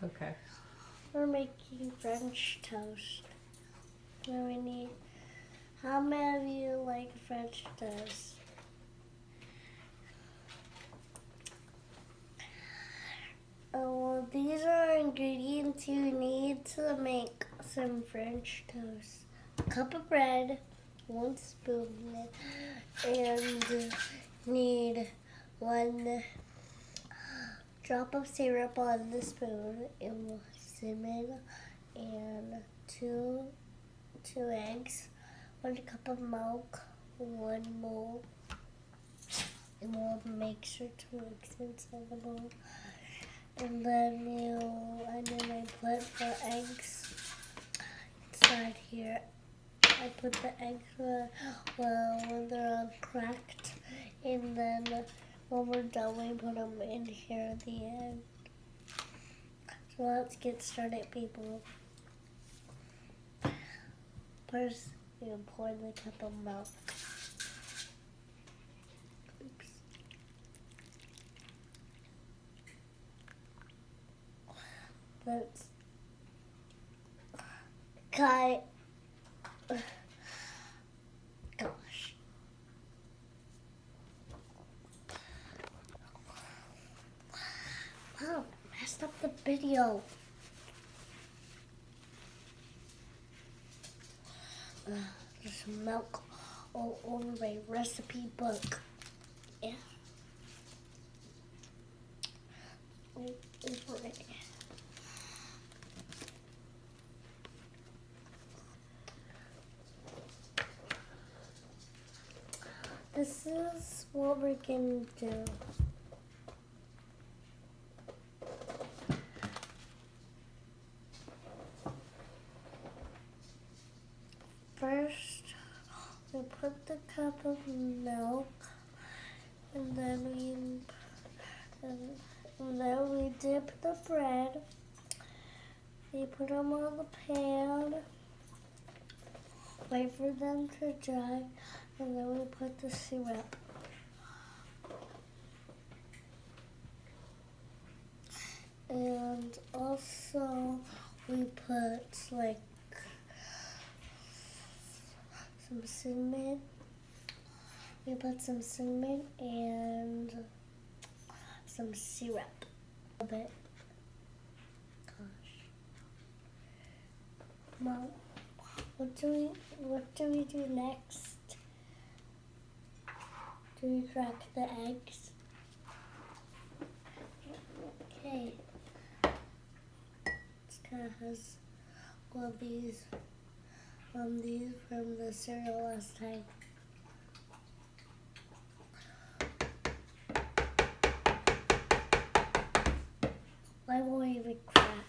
Okay. We're making French toast. Then we need. How many of you like French toast? Oh, well, these are ingredients you need to make some French toast. A cup of bread, 1 spoon, and need 1 drop of syrup on the spoon, and cinnamon, and two eggs, 1 cup of milk, 1 bowl, and we'll make sure to mix inside the bowl. And then I put the eggs inside here. I put the eggs when they're uncracked, and then when we're done, we put them in here at the end. So let's get started, people. First, we pour the cup of milk. Oops. Let's cut. Gosh. Wow, messed up the video. There's some milk all over my recipe book. Yeah. Over it. This is what we're gonna do. First, we put the cup of milk, and then we dip the bread. We put them on the pan, wait for them to dry, and then we put the syrup. And also, we put like some cinnamon. We put some cinnamon and some syrup. A bit. Gosh. Mom, what do we do next? Do we crack the eggs? Okay. This kind of has all of these from the cereal last time. Why won't it even crack?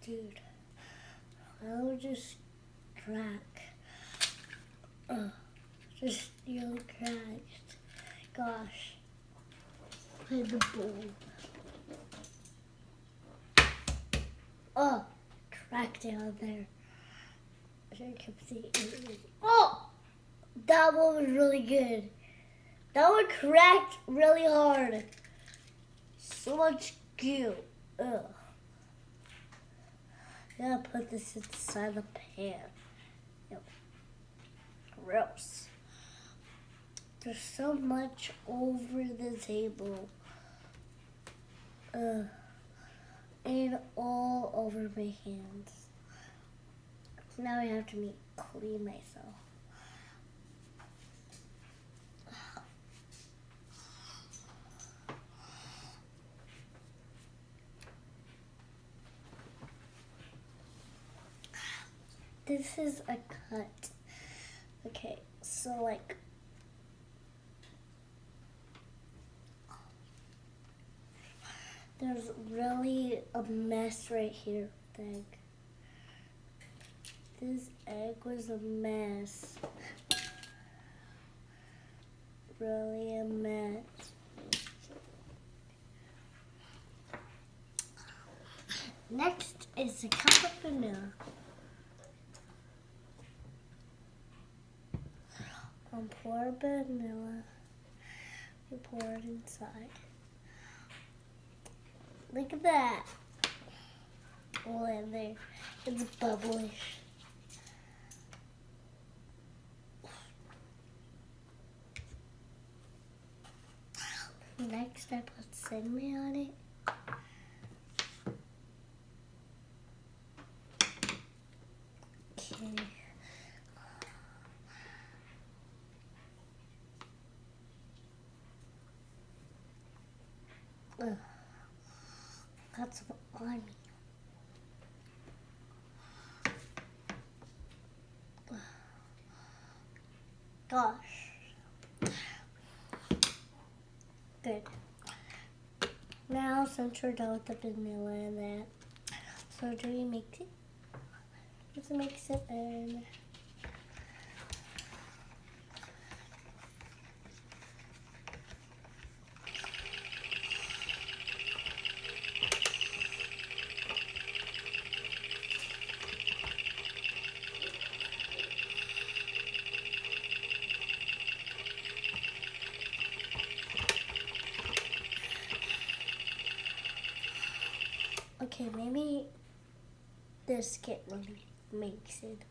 Dude, I will just crack. Just nearly cracked. Gosh. Play the bowl. Oh, cracked down there. I should have kept seeing. Oh, that one was really good. That one cracked really hard. So much goo. Ugh. I'm gonna put this inside the pan. Ew. Gross. There's so much over the table. And all over my hands. Now I have to clean myself. This is a cut. Okay, so like there's really a mess right here with the egg. This egg was a mess. Really a mess. Next is a cup of vanilla. Pour vanilla You pour it inside. Look at that. Oh, and there, it's bubbly. Next, I put cinnamon on it. Okay. Ugh. Got some on me. Gosh. Good. Now, since we're done with the vanilla and that, so do we mix it? Let's mix it in. Okay, maybe this can't really mix it.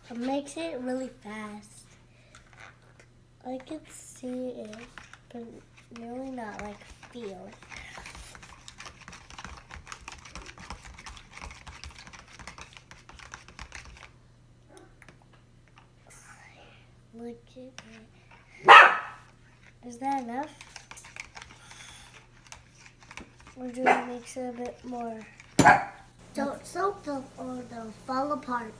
It makes it really fast. I can see it, but really not like feel it. Look at it. Is that enough? Or do we mix it a bit more? Don't soak them or they'll fall apart.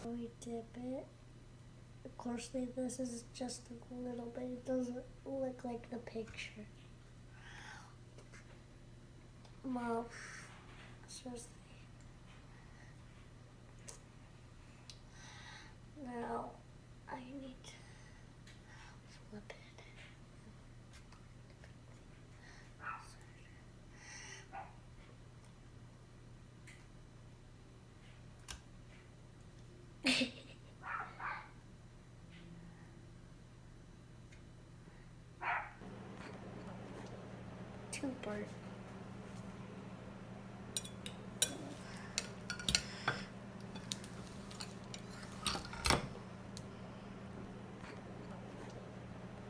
We dip it. Of course, this is just a little bit. It doesn't look like the picture. Well, seriously. Now, I need to flip it. Too burnt.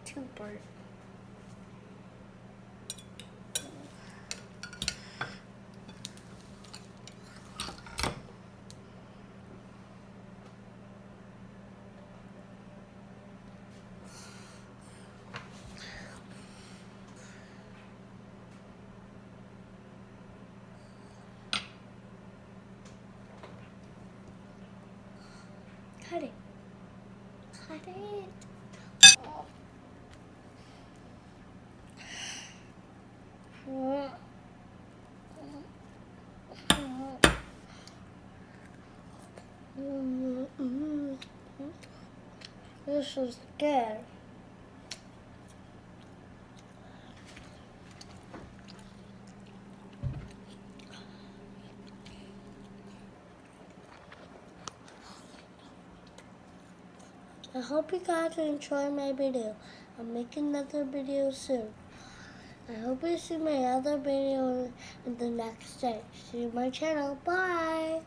Too burnt. Cut it. Cut it. This is good. I hope you guys enjoy my video. I'll make another video soon. I hope you see my other video in the next day. See my channel. Bye!